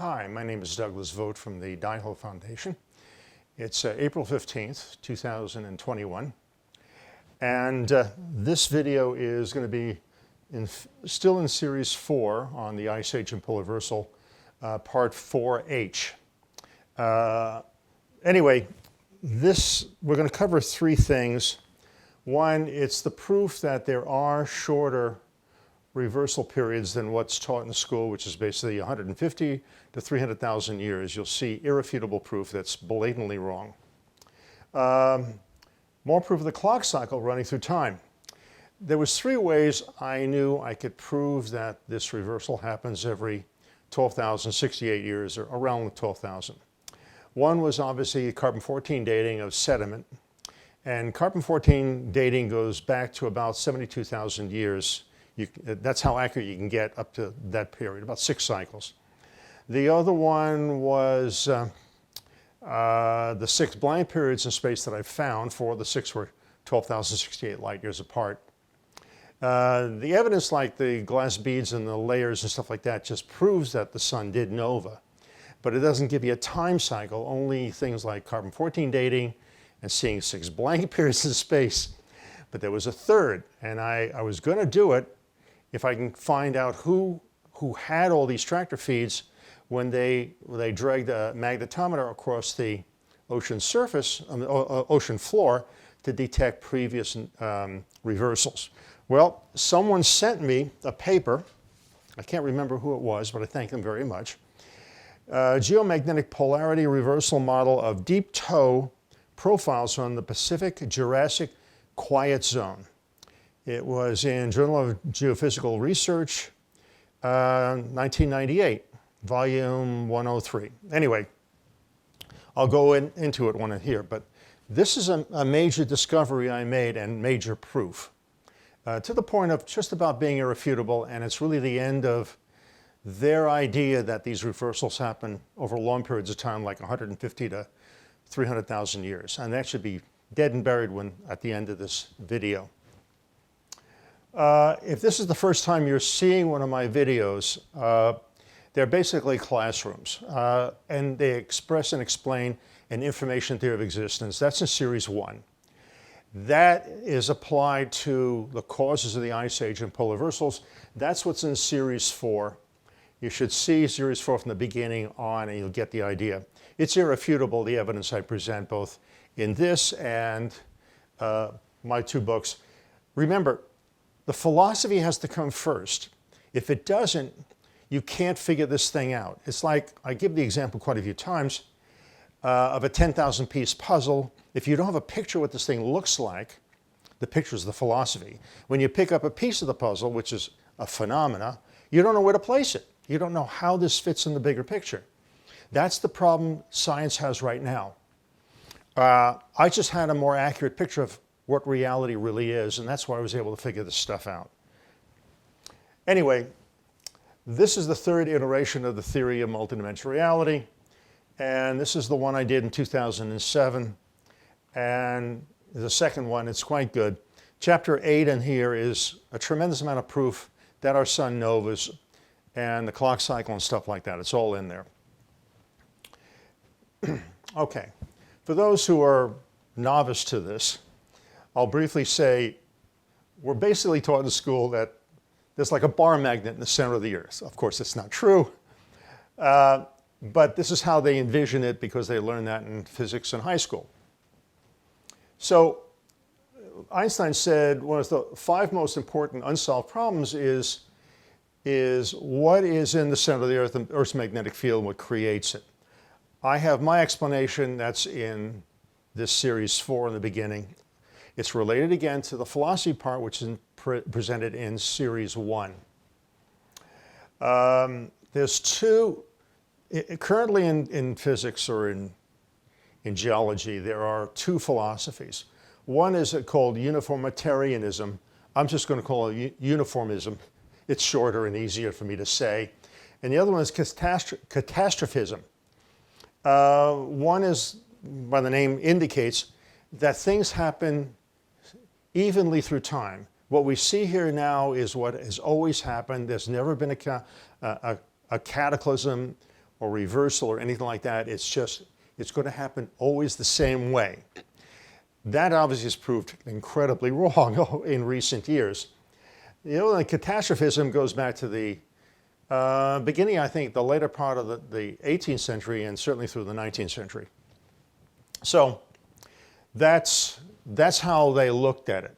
Hi, my name is Douglas Vogt from the Dihole Foundation. It's April 15th, 2021, and this video is going to be still in Series 4 on the Ice Age and Polyversal, Part 4H. Anyway, we're going to cover three things. One, it's the proof that there are shorter reversal periods than what's taught in school, which is basically 150 to 300,000 years. You'll see irrefutable proof that's blatantly wrong. More proof of the clock cycle running through time. There was three ways I knew I could prove that this reversal happens every 12,068 years, or around 12,000. One was obviously carbon-14 dating of sediment. And carbon-14 dating goes back to about 72,000 years. That's how accurate you can get up to that period, about 6 cycles. The other one was the 6 blank periods in space that I found. 4 of the 6 were 12,068 light years apart. The evidence, like the glass beads and the layers and stuff like that, just proves that the sun did nova. But it doesn't give you a time cycle, only things like carbon-14 dating and seeing 6 blank periods in space. But there was a third, and I was going to do it if I can find out who had all these tractor feeds when they dragged a magnetometer across the ocean surface, ocean floor, to detect previous reversals. Well, someone sent me a paper. I can't remember who it was, but I thank them very much. Geomagnetic polarity reversal model of deep toe profiles on the Pacific Jurassic quiet zone. It was in Journal of Geophysical Research, 1998, volume 103. Anyway, I'll go into it when I'm here, but this is a major discovery I made and major proof, to the point of just about being irrefutable, and it's really the end of their idea that these reversals happen over long periods of time, like 150 to 300,000 years, and that should be dead and buried at the end of this video. If this is the first time you're seeing one of my videos, they're basically classrooms, and they express and explain an information theory of existence. That's in Series 1. That is applied to the causes of the Ice Age and polyversals. That's what's in Series 4. You should see Series 4 from the beginning on, and you'll get the idea. It's irrefutable, the evidence I present, both in this and my 2 books. Remember, the philosophy has to come first. If it doesn't, you can't figure this thing out. It's like, I give the example quite a few times, of a 10,000 piece puzzle. If you don't have a picture of what this thing looks like, the picture is the philosophy. When you pick up a piece of the puzzle, which is a phenomena, you don't know where to place it. You don't know how this fits in the bigger picture. That's the problem science has right now. I just had a more accurate picture of what reality really is, and that's why I was able to figure this stuff out. Anyway, this is the third iteration of the Theory of Multidimensional Reality, and this is the one I did in 2007, and the second one, it's quite good. Chapter 8 in here is a tremendous amount of proof that our sun novas and the clock cycle and stuff like that. It's all in there. Okay, for those who are novice to this, I'll briefly say we're basically taught in school that there's like a bar magnet in the center of the Earth. Of course, it's not true, but this is how they envision it because they learned that in physics in high school. So Einstein said one of the 5 most important unsolved problems is what is in the center of the Earth, the Earth's magnetic field, and what creates it. I have my explanation that's in this Series 4 in the beginning. It's related again to the philosophy part, which is presented in Series 1. There's 2, currently in physics or in geology, there are 2 philosophies. One is called uniformitarianism. I'm just going to call it uniformism. It's shorter and easier for me to say. And the other one is catastrophism. One is, by the name indicates, that things happen evenly through time. What we see here now is what has always happened. There's never been a cataclysm or reversal or anything like that. It's going to happen always the same way. That obviously has proved incredibly wrong in recent years. The catastrophism goes back to the beginning, I think, the later part of the 18th century and certainly through the 19th century. So that's how they looked at it.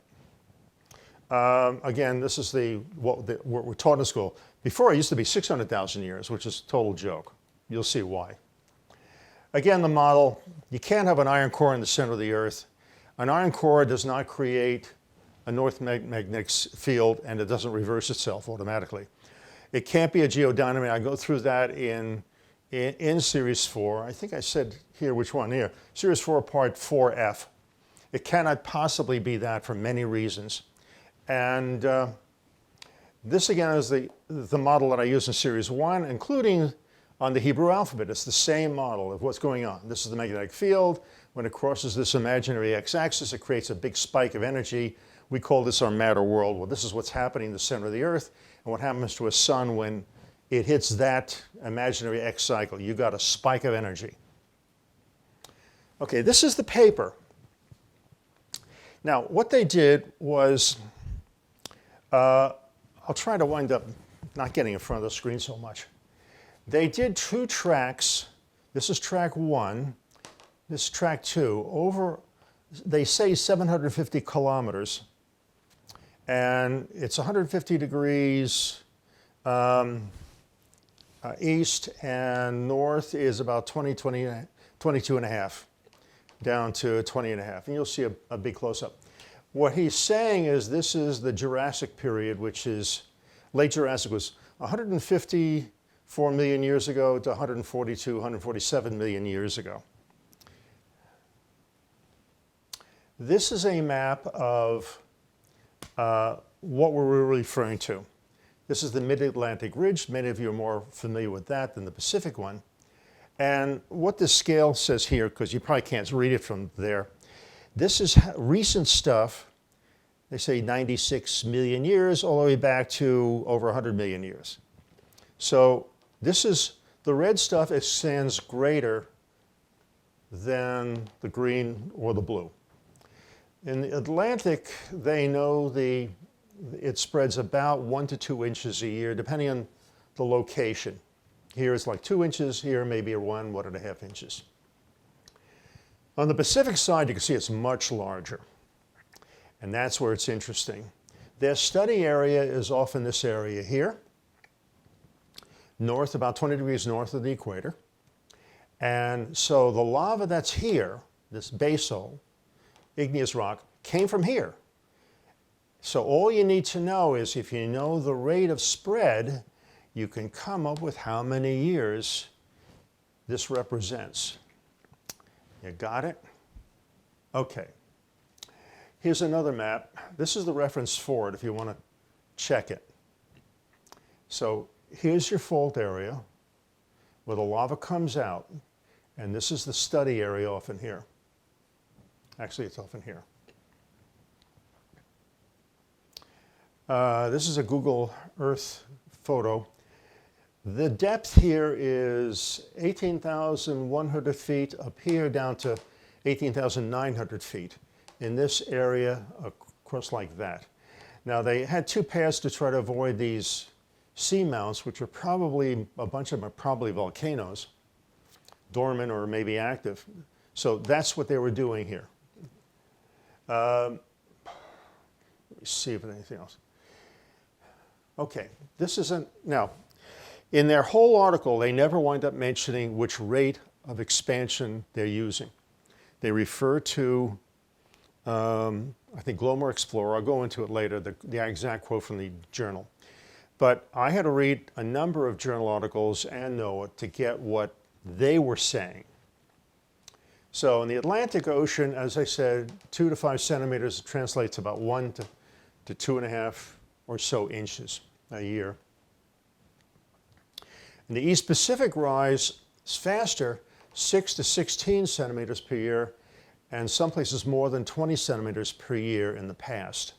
Again, this is what we're taught in school. Before, it used to be 600,000 years, which is a total joke. You'll see why. Again, the model, you can't have an iron core in the center of the Earth. An iron core does not create a north magnetic field, and it doesn't reverse itself automatically. It can't be a geodynamic. I go through that in Series 4. I think I said here which one here. Series 4, Part 4F. It cannot possibly be that for many reasons. And this, again, is the model that I use in Series 1, including on the Hebrew alphabet. It's the same model of what's going on. This is the magnetic field. When it crosses this imaginary x-axis, it creates a big spike of energy. We call this our matter world. Well, this is what's happening in the center of the Earth, and what happens to a sun when it hits that imaginary X cycle. You got a spike of energy. Okay, this is the paper. Now, what they did was, I'll try to wind up not getting in front of the screen so much. They did 2 tracks. This is track 1. This is track 2. Over, they say 750 kilometers. And it's 150 degrees east, and north is about 22 and a half, down to 20 and a half. And you'll see a big close-up. What he's saying is this is the Jurassic period, which is, late Jurassic was 154 million years ago to 142, 147 million years ago. This is a map of what we're referring to. This is the Mid-Atlantic Ridge. Many of you are more familiar with that than the Pacific one. And what this scale says here, because you probably can't read it from there, this is recent stuff. They say 96 million years, all the way back to over 100 million years. So this is, the red stuff, it stands greater than the green or the blue. In the Atlantic, they know it spreads about 1 to 2 inches a year, depending on the location. Here it's like 2 inches, here maybe 1.5 inches. On the Pacific side, you can see it's much larger. And that's where it's interesting. Their study area is off in this area here, north, about 20 degrees north of the equator. And so the lava that's here, this basalt, igneous rock, came from here. So all you need to know is if you know the rate of spread, you can come up with how many years this represents. You got it? Okay. Here's another map. This is the reference for it if you want to check it. So here's your fault area where the lava comes out, and this is the study area off in here. Actually, it's off in here. This is a Google Earth photo. The depth here is 18,100 feet up here down to 18,900 feet in this area across like that. Now they had 2 paths to try to avoid these seamounts, which are probably, a bunch of them are probably volcanoes, dormant or maybe active. So that's what they were doing here. Let me see if there's anything else. Okay, this isn't, now, in their whole article, they never wind up mentioning which rate of expansion they're using. They refer to, I think, Glomar Explorer. I'll go into it later, the exact quote from the journal. But I had to read a number of journal articles and NOAA to get what they were saying. So in the Atlantic Ocean, as I said, 2 to 5 centimeters translates to about 1 to 2.5 or so inches a year. In the East Pacific rise is faster, 6 to 16 centimeters per year, and some places more than 20 centimeters per year in the past.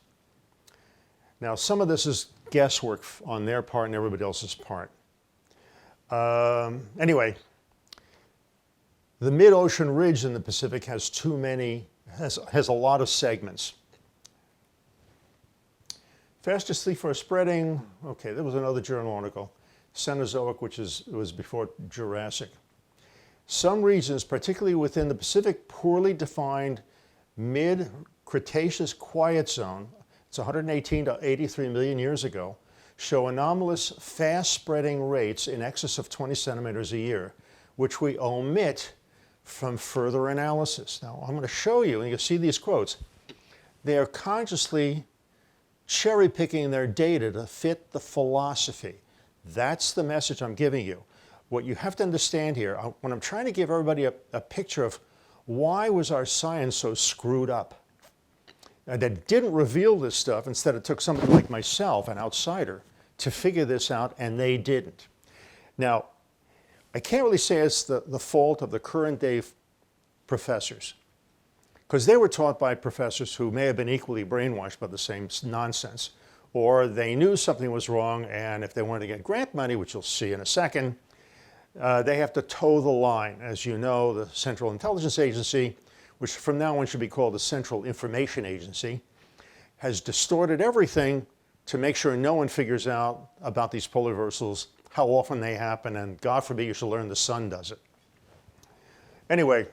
Now, some of this is guesswork on their part and everybody else's part. Anyway, the mid-ocean ridge in the Pacific has too many, has a lot of segments. Fastest seafloor spreading, okay, there was another journal article. Cenozoic, which was before Jurassic. Some regions, particularly within the Pacific, poorly defined mid-Cretaceous quiet zone, it's 118 to 83 million years ago, show anomalous fast-spreading rates in excess of 20 centimeters a year, which we omit from further analysis. Now, I'm going to show you, and you'll see these quotes. They are consciously cherry-picking their data to fit the philosophy. That's the message I'm giving you. What you have to understand here, when I'm trying to give everybody a picture of why was our science so screwed up, that didn't reveal this stuff, instead it took somebody like myself, an outsider, to figure this out, and they didn't. Now, I can't really say it's the fault of the current day professors, because they were taught by professors who may have been equally brainwashed by the same nonsense, or they knew something was wrong, and if they wanted to get grant money, which you'll see in a second, they have to toe the line. As you know, the Central Intelligence Agency, which from now on should be called the Central Information Agency, has distorted everything to make sure no one figures out about these polar reversals, how often they happen, and God forbid you should learn the sun does it. Anyway,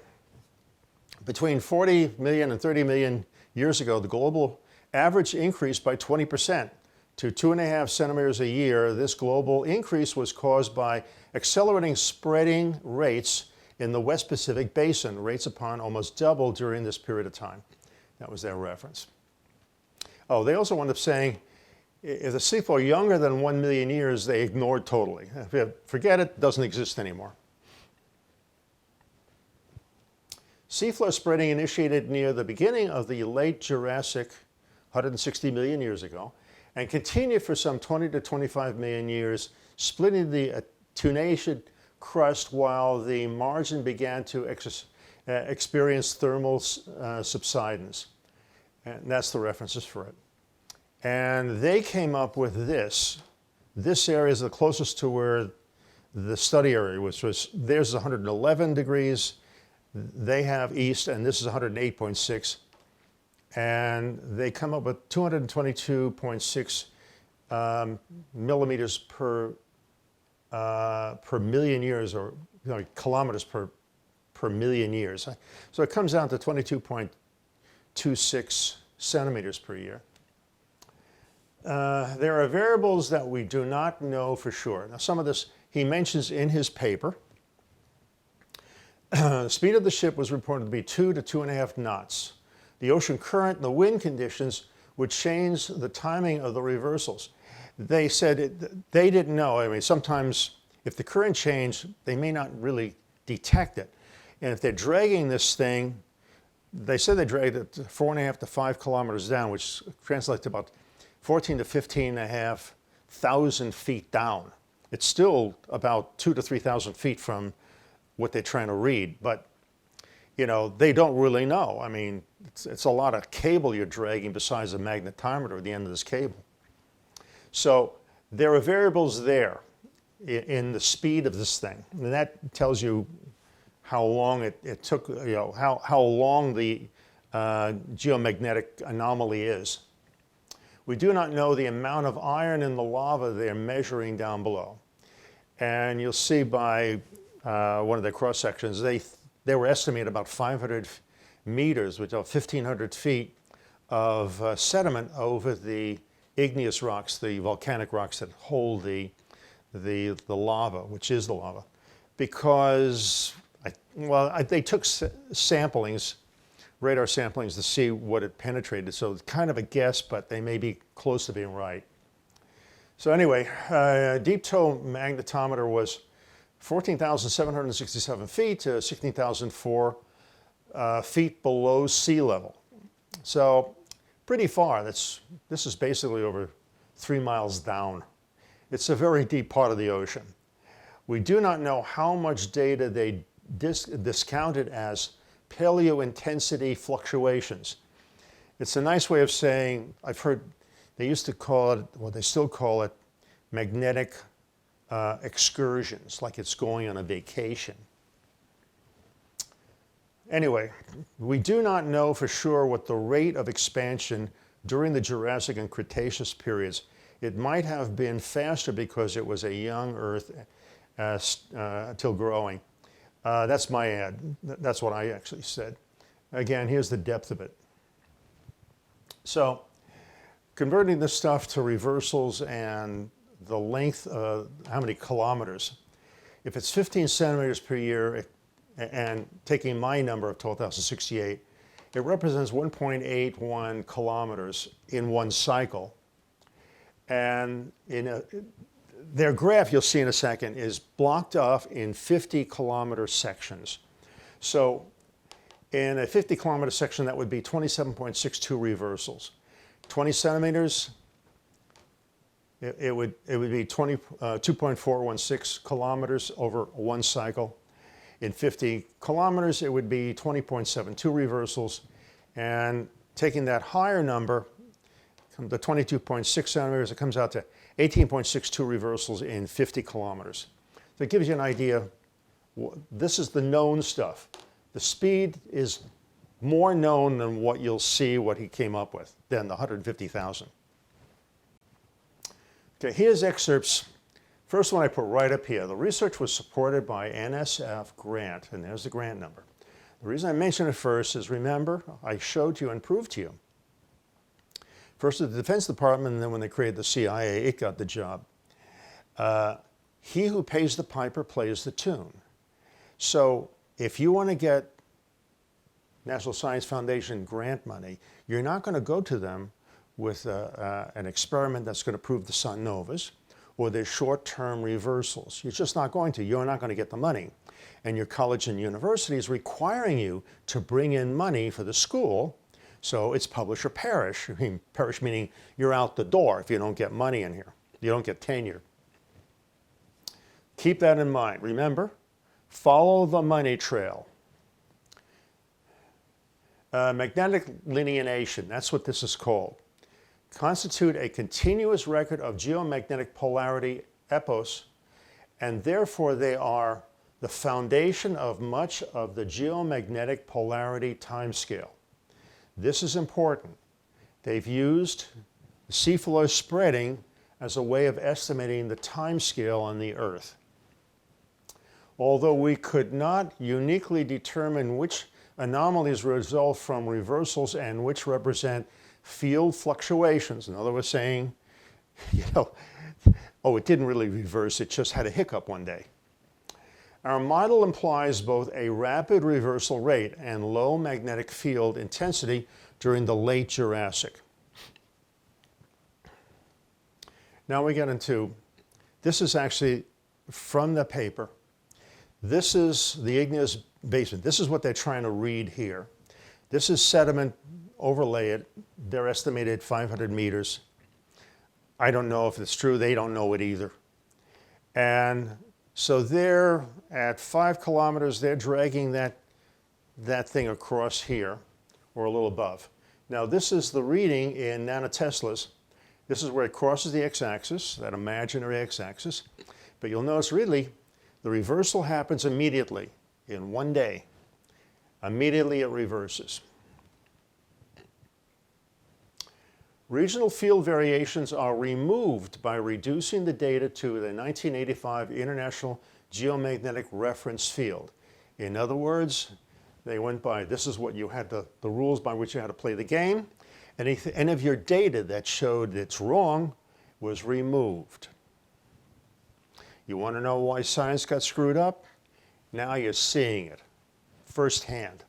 between 40 million and 30 million years ago, the global average increased by 20% to 2.5 centimeters a year. This global increase was caused by accelerating spreading rates in the West Pacific Basin. Rates upon almost doubled during this period of time. That was their reference. Oh, they also wound up saying if the seafloor younger than 1 million years, they ignored totally. Forget it, doesn't exist anymore. Seafloor spreading initiated near the beginning of the late Jurassic, 160 million years ago, and continued for some 20 to 25 million years, splitting the Tunisian crust while the margin began to experience thermal subsidence. And that's the references for it. And they came up with this. This area is the closest to where the study area was. Theirs is 111 degrees. They have east, and this is 108.6. And they come up with 222.6 millimeters per million years, or kilometers per million years. So it comes down to 22.26 centimeters per year. There are variables that we do not know for sure. Now, some of this he mentions in his paper. The speed of the ship was reported to be 2 to 2.5 knots. The ocean current and the wind conditions would change the timing of the reversals. They said they didn't know. I mean, sometimes if the current changed, they may not really detect it. And if they're dragging this thing, they said they dragged it 4.5 to 5 kilometers down, which translates to about 14 to 15.5 thousand feet down. It's still about 2,000 to 3,000 feet from what they're trying to read, but they don't really know. I mean, it's a lot of cable you're dragging besides a magnetometer at the end of this cable. So there are variables there in the speed of this thing, and that tells you how long it took, how long the geomagnetic anomaly is. We do not know the amount of iron in the lava they're measuring down below. And you'll see by one of their cross sections, they were estimating about 500 meters, which are 1,500 feet of sediment over the igneous rocks, the volcanic rocks that hold the lava, which is the lava. Because, they took samplings, radar samplings, to see what it penetrated. So it's kind of a guess, but they may be close to being right. So anyway, deep toe magnetometer was 14,767 feet to 16,004 feet below sea level. So pretty far. This is basically over 3 miles down. It's a very deep part of the ocean. We do not know how much data they discounted as paleo-intensity fluctuations. It's a nice way of saying, I've heard they used to call it, well, they still call it magnetic excursions, like it's going on a vacation. Anyway, we do not know for sure what the rate of expansion during the Jurassic and Cretaceous periods. It might have been faster because it was a young Earth till growing. That's my ad. That's what I actually said. Again, here's the depth of it. So, converting this stuff to reversals and the length, how many kilometers. If it's 15 centimeters per year, and taking my number of 12,068, it represents 1.81 kilometers in one cycle. And in their graph, you'll see in a second, is blocked off in 50 kilometer sections. So in a 50 kilometer section, that would be 27.62 reversals. 20 centimeters, it would be 2.416 kilometers over one cycle. In 50 kilometers, it would be 20.72 reversals. And taking that higher number, the 22.6 centimeters, it comes out to 18.62 reversals in 50 kilometers. So it gives you an idea. This is the known stuff. The speed is more known than what you'll see what he came up with, than the 150,000. Okay, here's excerpts. First one I put right up here. The research was supported by NSF grant, and there's the grant number. The reason I mention it first is, remember, I showed you and proved to you. First the Defense Department, and then when they created the CIA, it got the job. He who pays the piper plays the tune. So if you want to get National Science Foundation grant money, you're not going to go to them with an experiment that's going to prove the sun novas or their short-term reversals. You're just not going to. You're not going to get the money. And your college and university is requiring you to bring in money for the school, so it's publish or perish. I mean, perish meaning you're out the door if you don't get money in here. You don't get tenure. Keep that in mind. Remember, follow the money trail. Magnetic lineation, that's what this is called, constitute a continuous record of geomagnetic polarity epos, and therefore they are the foundation of much of the geomagnetic polarity timescale. This is important. They've used the seafloor spreading as a way of estimating the timescale on the Earth. Although we could not uniquely determine which anomalies result from reversals and which represent field fluctuations. In other words, saying, oh, it didn't really reverse, it just had a hiccup one day. Our model implies both a rapid reversal rate and low magnetic field intensity during the late Jurassic. Now we get into, this is actually from the paper. This is the igneous basement. This is what they're trying to read here. This is sediment, overlay it. They're estimated 500 meters. I don't know if it's true. They don't know it either. And so they're at 5 kilometers. They're dragging that thing across here, or a little above. Now this is the reading in nanoteslas. This is where it crosses the x-axis, that imaginary x-axis. But you'll notice really, the reversal happens immediately, in one day. Immediately it reverses. Regional field variations are removed by reducing the data to the 1985 International Geomagnetic Reference Field. In other words, they went by, this is what you had the rules by which you had to play the game. Any of your data that showed it's wrong was removed. You want to know why science got screwed up? Now you're seeing it firsthand.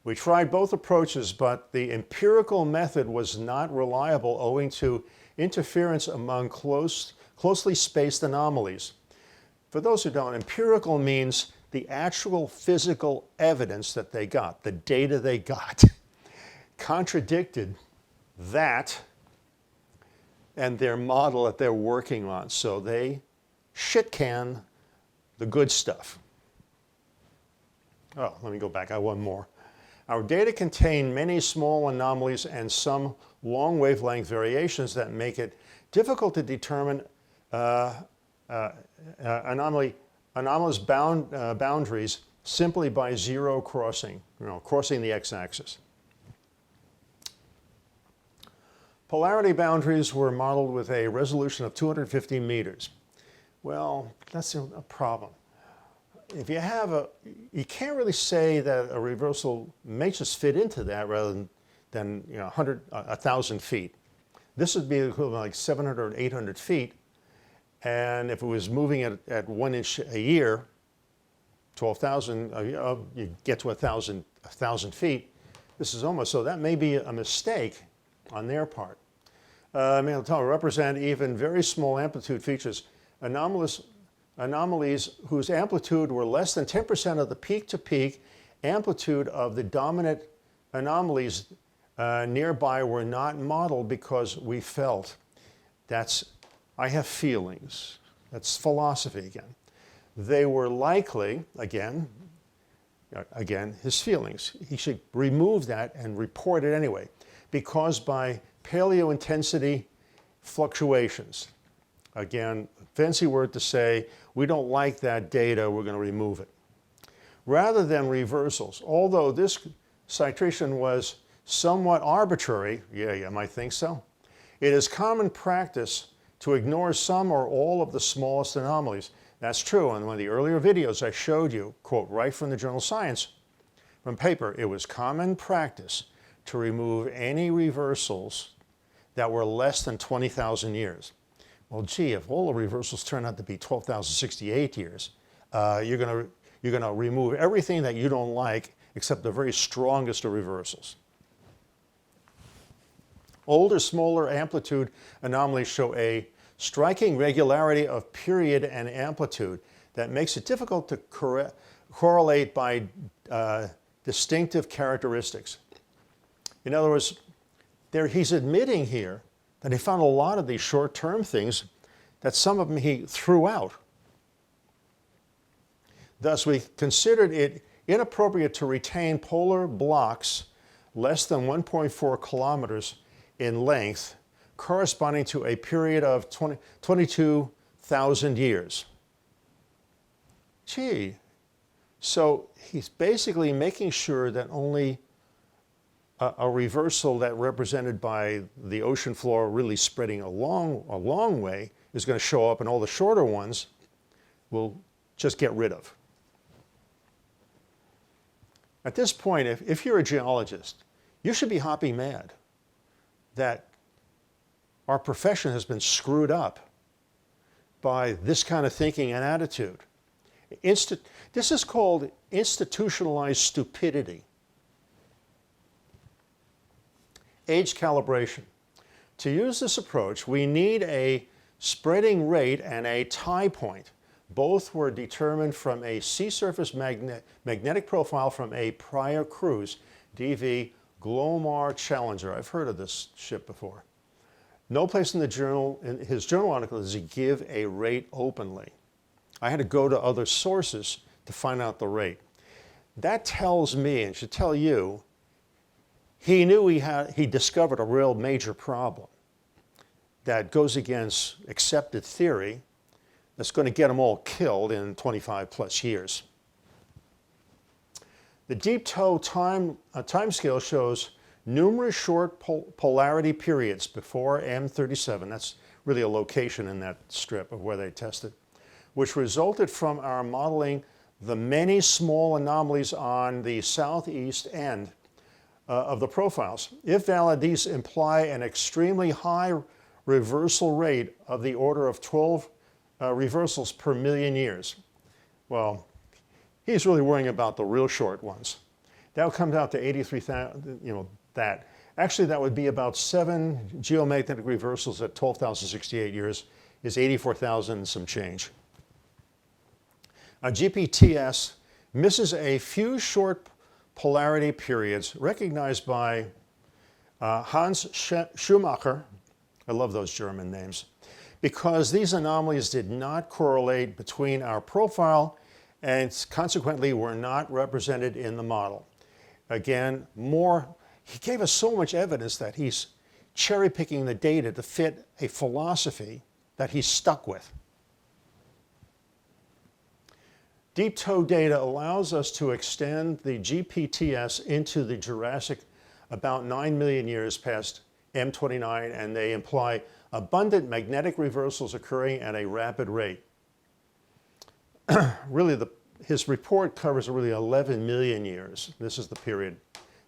We tried both approaches, but the empirical method was not reliable owing to interference among closely spaced anomalies. For those who don't, empirical means the actual physical evidence that they got, the data they got, contradicted that and their model that they're working on. So they shit-can the good stuff. Oh, let me go back. I have one more. Our data contain many small anomalies and some long wavelength variations that make it difficult to determine anomalous boundaries simply by zero crossing, crossing the x-axis. Polarity boundaries were modeled with a resolution of 250 meters. Well, that's a problem. If you have you can't really say that a reversal makes us fit into that rather than 1,000 feet. This would be equivalent like 700 or 800 feet. And if it was moving at 1 inch a year, 12,000, you get to 1,000 feet. This is almost, so that may be a mistake on their part. Represent even very small amplitude features, anomalies whose amplitude were less than 10% of the peak-to-peak amplitude of the dominant anomalies nearby were not modeled because we felt. I have feelings. That's philosophy again. They were likely, again, his feelings. He should remove that and report it anyway, because by paleo-intensity fluctuations, again, fancy word to say, we don't like that data, we're going to remove it. Rather than reversals, although this citation was somewhat arbitrary, yeah, you might think so, it is common practice to ignore some or all of the smallest anomalies. That's true. In one of the earlier videos I showed you, quote, right from the journal Science, from paper, it was common practice to remove any reversals that were less than 20,000 years. Well, gee, if all the reversals turn out to be 12,068 years, you're going to remove everything that you don't like except the very strongest of reversals. Older, smaller amplitude anomalies show a striking regularity of period and amplitude that makes it difficult to correlate by distinctive characteristics. In other words, he's admitting here that he found a lot of these short-term things that some of them he threw out. Thus, we considered it inappropriate to retain polar blocks less than 1.4 kilometers in length, corresponding to a period of 22,000 years. Gee, so he's basically making sure that only a reversal that represented by the ocean floor really spreading a long way is going to show up, and all the shorter ones will just get rid of. At this point, if you're a geologist, you should be hopping mad that our profession has been screwed up by this kind of thinking and attitude. This is called institutionalized stupidity. Age calibration. To use this approach, we need a spreading rate and a tie point. Both were determined from a sea surface magnetic profile from a prior cruise, DV Glomar Challenger. I've heard of this ship before. No place in his journal article does he give a rate openly. I had to go to other sources to find out the rate. That tells me, and should tell you, he knew he discovered a real major problem that goes against accepted theory that's going to get them all killed in 25 plus years. The deep toe time scale shows numerous short polarity periods before M37. That's really a location in that strip of where they tested, which resulted from our modeling the many small anomalies on the southeast end of the profiles. If valid, these imply an extremely high reversal rate of the order of 12 reversals per million years. Well, he's really worrying about the real short ones. That would come out to 83,000, that. Actually, that would be about 7 geomagnetic reversals at 12,068 years is 84,000 and some change. GPTS misses a few short polarity periods recognized by Hans Schumacher, I love those German names, because these anomalies did not correlate between our profile and consequently were not represented in the model. Again, he gave us so much evidence that he's cherry-picking the data to fit a philosophy that he's stuck with. Deep toe data allows us to extend the GPTS into the Jurassic about 9 million years past M29, and they imply abundant magnetic reversals occurring at a rapid rate. Really, his report covers really 11 million years. This is the period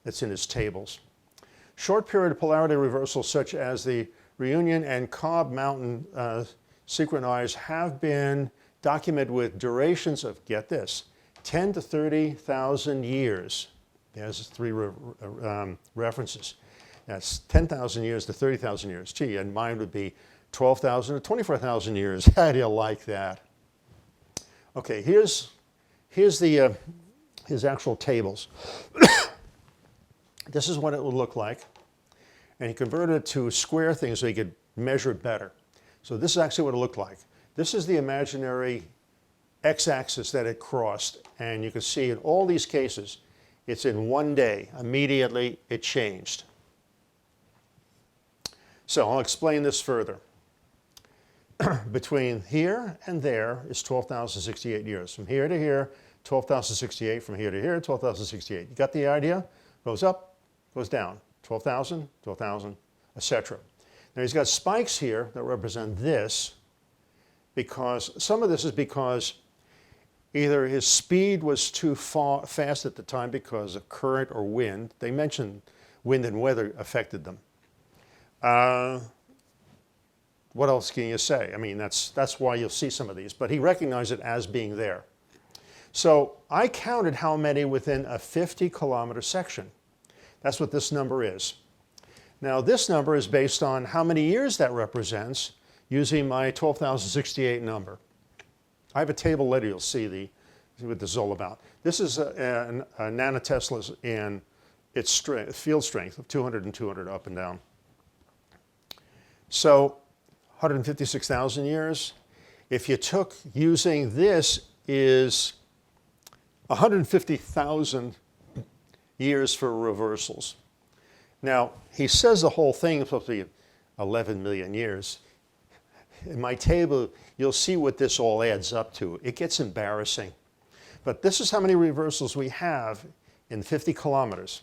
that's in his tables. Short period polarity reversals such as the Reunion and Cobb Mountain synchronize have been documented with durations of, get this, 10 to 30,000 years. There's three references. That's 10,000 years to 30,000 years. Gee, and mine would be 12,000 to 24,000 years. How do you like that? Okay, here's his actual tables. This is what it would look like. And he converted it to square things so he could measure it better. So this is actually what it looked like. This is the imaginary x-axis that it crossed. And you can see in all these cases, it's in one day. Immediately, it changed. So I'll explain this further. Between here and there is 12,068 years. From here to here, 12,068. From here to here, 12,068. You got the idea? Goes up, goes down. 12,000, 12,000, etc. Now he's got spikes here that represent this, because some of this is because either his speed was too fast at the time because of current or wind. They mentioned wind and weather affected them. What else can you say? I mean, that's why you'll see some of these, but he recognized it as being there. So I counted how many within a 50-kilometer section. That's what this number is. Now this number is based on how many years that represents using my 12,068 number. I have a table later, you'll see what this is all about. This is a nanoteslas in its field strength of 200 and 200 up and down. So 156,000 years. If you took using this is 150,000 years for reversals. Now, he says the whole thing is supposed to be 11 million years. In my table, you'll see what this all adds up to. It gets embarrassing. But this is how many reversals we have in 50 kilometers.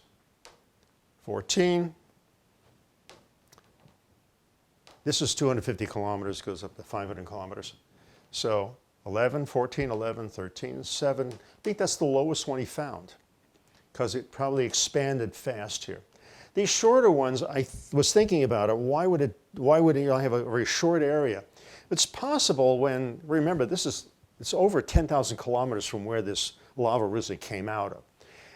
14. This is 250 kilometers, goes up to 500 kilometers. So 11, 14, 11, 13, 7. I think that's the lowest one he found, because it probably expanded fast here. These shorter ones, I was thinking about it. Why would it have a very short area? It's possible when, remember, it's over 10,000 kilometers from where this lava originally came out of.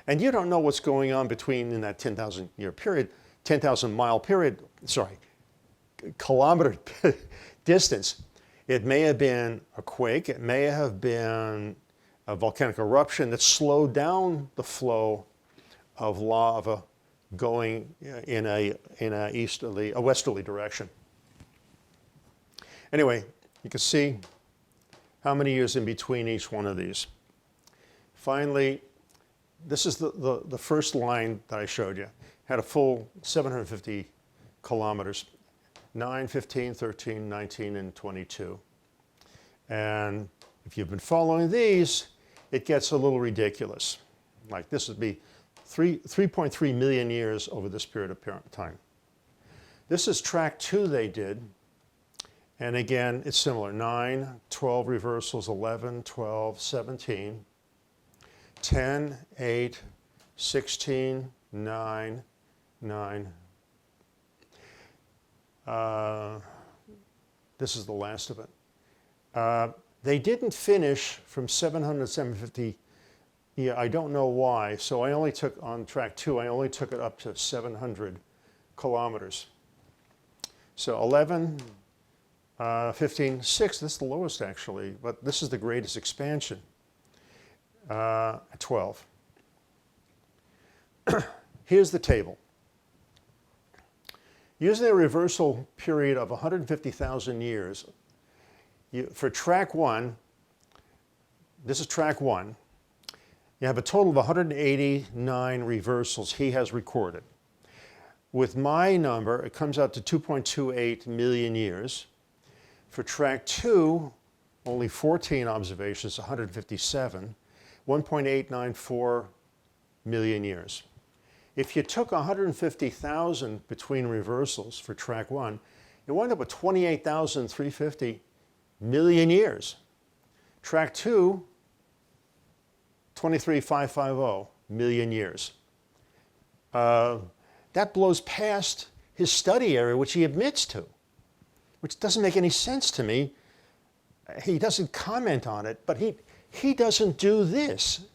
And you don't know what's going on between in that 10,000 year period, 10,000 mile period, sorry, kilometer distance. It may have been a quake. It may have been a volcanic eruption that slowed down the flow of lava going in a westerly direction. Anyway, you can see how many years in between each one of these. Finally, this is the first line that I showed you. Had a full 750 kilometers, 9, 15, 13, 19, and 22. And if you've been following these, it gets a little ridiculous. Like this would be 3.3 million years over this period of time. This is track 2 they did. And again, it's similar. 9, 12 reversals, 11, 12, 17, 10, 8, 16, 9, 9. This is the last of it. They didn't finish from 700 to 750. Yeah, I don't know why. So I only took, on track 2, I only took it up to 700 kilometers. So 11, 15, 6, this is the lowest actually, but this is the greatest expansion, 12. Here's the table. Using a reversal period of 150,000 years, for track 1, this is track 1, you have a total of 189 reversals he has recorded. With my number, it comes out to 2.28 million years. For track 2, only 14 observations, 157, 1.894 million years. If you took 150,000 between reversals for track 1, you wind up with 28,350 million years. Track 2, 23,550 million years. That blows past his study area, which he admits to, which doesn't make any sense to me. He doesn't comment on it, but he doesn't do this.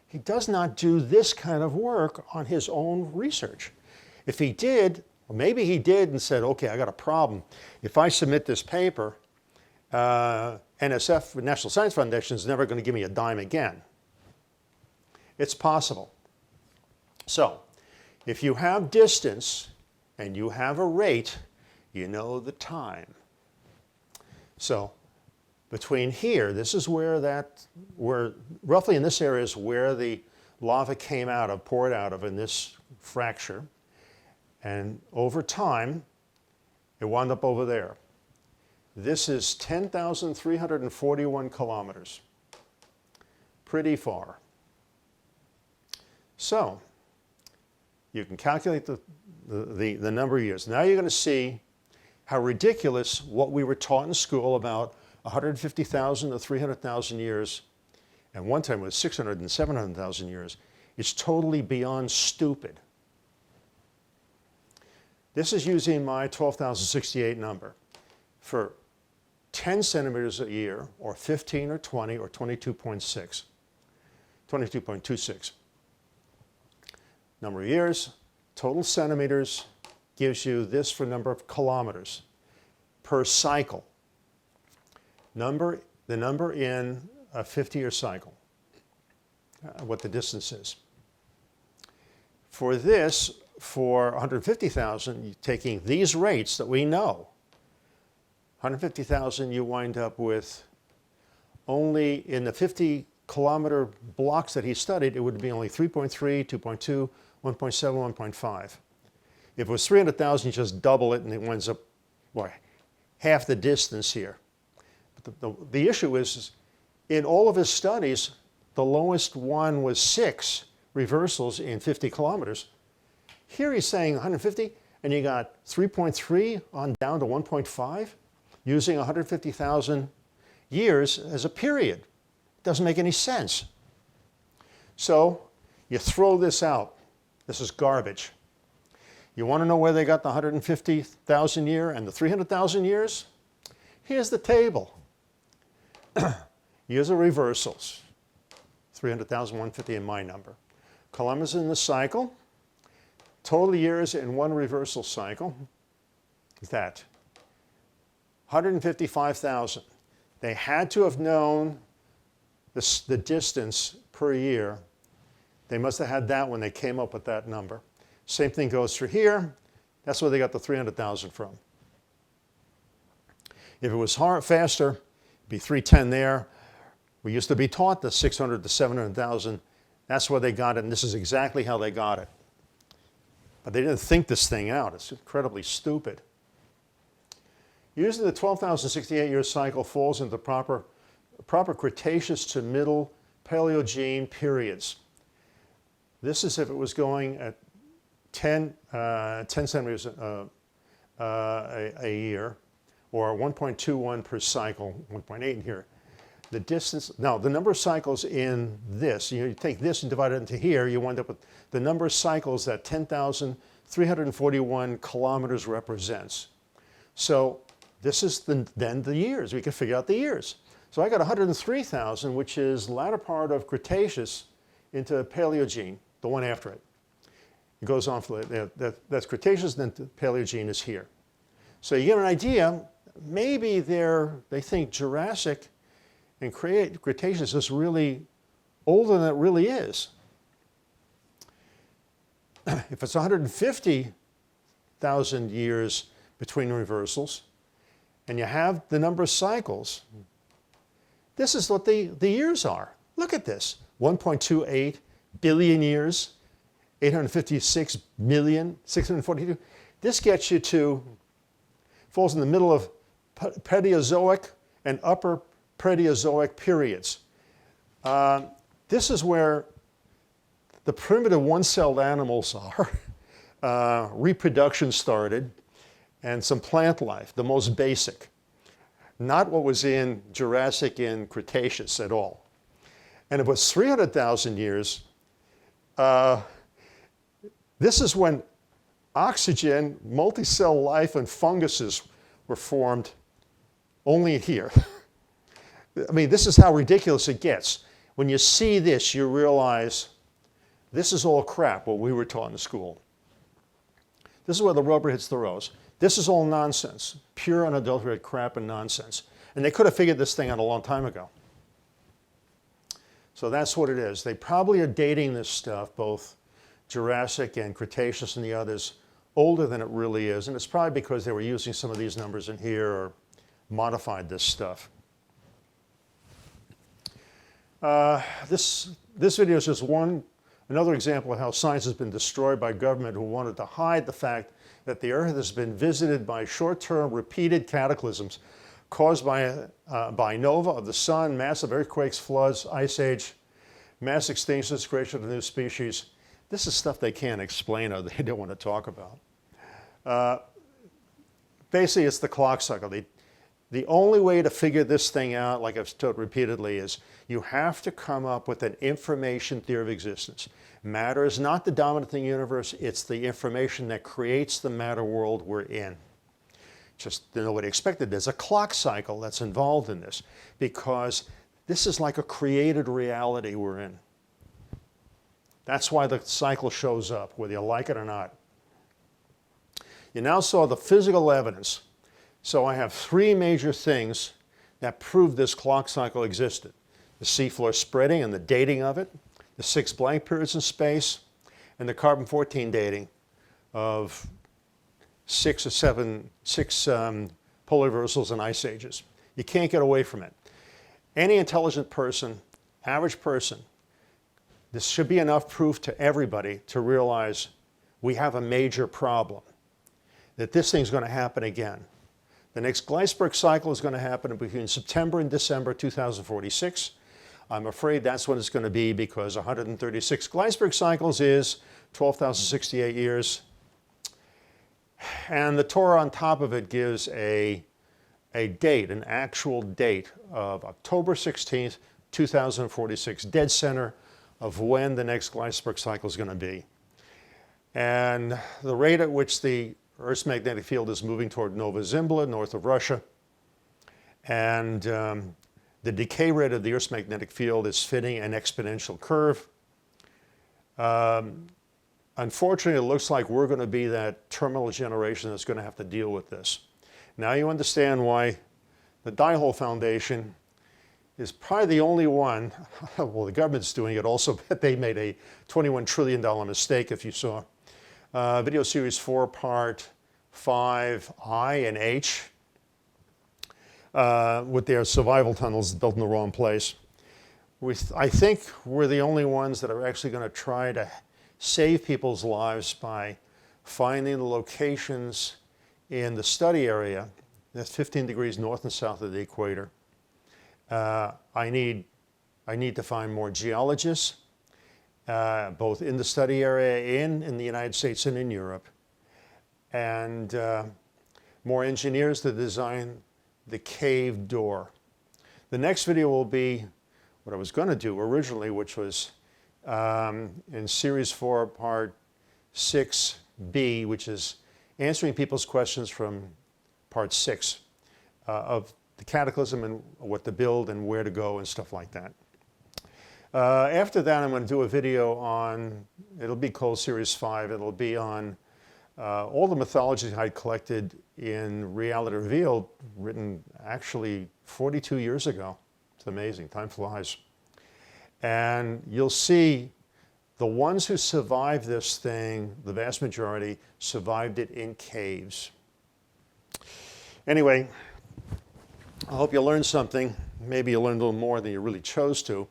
He does not do this kind of work on his own research. If he did, well, maybe he did and said, okay, I got a problem. If I submit this paper, NSF, National Science Foundation, is never going to give me a dime again. It's possible. So, if you have distance and you have a rate, you know the time. So, between here, this is where roughly in this area is where the lava came out of, poured out of in this fracture. And over time, it wound up over there. This is 10,341 kilometers. Pretty far. So, you can calculate the number of years. Now you're going to see how ridiculous what we were taught in school about 150,000 to 300,000 years, and one time it was 600 and 700,000 years, is totally beyond stupid. This is using my 12,068 number for 10 centimeters a year, or 15 or 20 or 22.6, 22.26. Number of years, total centimeters gives you this for number of kilometers per cycle. The number in a 50-year cycle, what the distance is. For this, for 150,000, taking these rates that we know, 150,000, you wind up with only in the 50-kilometer blocks that he studied, it would be only 3.3, 2.2, 1.7, 1.5. If it was 300,000, you just double it and it winds up, boy, half the distance here. But the issue is, in all of his studies, the lowest one was 6 reversals in 50 kilometers. Here he's saying 150, and you got 3.3 on down to 1.5, using 150,000 years as a period. Doesn't make any sense. So you throw this out. This is garbage. You want to know where they got the 150,000 year and the 300,000 years? Here's the table. Years of reversals. 300,000, 150 in my number. Kilometers in the cycle. Total years in one reversal cycle is that. 155,000. They had to have known the distance per year. They must have had that when they came up with that number. Same thing goes for here. That's where they got the 300,000 from. If it was faster, it'd be 310 there. We used to be taught the 600 to 700,000. That's where they got it, and this is exactly how they got it. But they didn't think this thing out. It's incredibly stupid. Usually the 12,068 year cycle falls into proper Cretaceous to middle Paleogene periods. This is if it was going at 10 centimeters a year, or 1.21 per cycle, 1.8 in here. The distance, now the number of cycles in this, you take this and divide it into here, you wind up with the number of cycles that 10,341 kilometers represents. So this is then the years. We can figure out the years. So I got 103,000, which is the latter part of Cretaceous into Paleogene, the one after it. It goes on for that's Cretaceous, then Paleogene is here. So you get an idea. Maybe they think Jurassic and Cretaceous is really older than it really is. If it's 150,000 years between reversals, and you have the number of cycles, this is what the years are. Look at this, 1.28 billion years, 856 million, 642. This gets you to, falls in the middle of Paleozoic and upper Proterozoic periods. This is where the primitive one-celled animals are. Reproduction started, and some plant life, the most basic. Not what was in Jurassic and Cretaceous at all. And it was 300,000 years. This is when oxygen, multicell life, and funguses were formed only here. I mean, this is how ridiculous it gets. When you see this, you realize this is all crap, what we were taught in school. This is where the rubber hits the road. This is all nonsense, pure unadulterated crap and nonsense. And they could have figured this thing out a long time ago. So that's what it is. They probably are dating this stuff, both Jurassic and Cretaceous and the others, older than it really is. And it's probably because they were using some of these numbers in here or modified this stuff. This video is just another example of how science has been destroyed by government who wanted to hide the fact that the Earth has been visited by short-term repeated cataclysms caused by nova of the sun, massive earthquakes, floods, ice age, mass extinctions, creation of new species. This is stuff they can't explain or they don't want to talk about. Basically, it's the clock cycle. The only way to figure this thing out, like I've told repeatedly, is you have to come up with an information theory of existence. Matter is not the dominant thing in the universe, it's the information that creates the matter world we're in. Just nobody expected. There's a clock cycle that's involved in this because this is like a created reality we're in. That's why the cycle shows up, whether you like it or not. You now saw the physical evidence. So I have three major things that prove this clock cycle existed. The seafloor spreading and the dating of it, the 6 blank periods in space, and the carbon-14 dating of 6 polar reversals and ice ages. You can't get away from it. Any intelligent person, average person, this should be enough proof to everybody to realize we have a major problem, that this thing's going to happen again. The next Gleisberg cycle is going to happen between September and December 2046. I'm afraid that's when it's going to be because 136 Gleisberg cycles is 12,068 years. And the Torah on top of it gives a date, an actual date of October 16th, 2046, dead center of when the next Gleisberg cycle is going to be. And the rate at which the Earth's magnetic field is moving toward Nova Zembla, north of Russia. And the decay rate of the Earth's magnetic field is fitting an exponential curve. Unfortunately, it looks like we're going to be that terminal generation that's going to have to deal with this. Now you understand why the Dihole Foundation is probably the only one, well, the government's doing it also, but they made a $21 trillion mistake, if you saw. Video series 4, part 5, I and H, with their survival tunnels built in the wrong place. I think we're the only ones that are actually going to try to save people's lives by finding the locations in the study area that's 15 degrees north and south of the equator. I need to find more geologists, both in the study area in the United States and in Europe, and more engineers to design the cave door. The next video will be what I was going to do originally, which was in Series 4, Part 6B, which is answering people's questions from Part 6 of the cataclysm and what to build and where to go and stuff like that. After that, I'm going to do a video on, it'll be called Series 5, it'll be on all the mythologies I collected in Reality Revealed, written actually 42 years ago. It's amazing, time flies. And you'll see the ones who survived this thing, the vast majority, survived it in caves. Anyway, I hope you learned something. Maybe you learned a little more than you really chose to.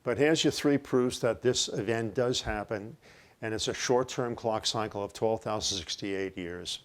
But here's your 3 proofs that this event does happen, and it's a short-term clock cycle of 12,068 years.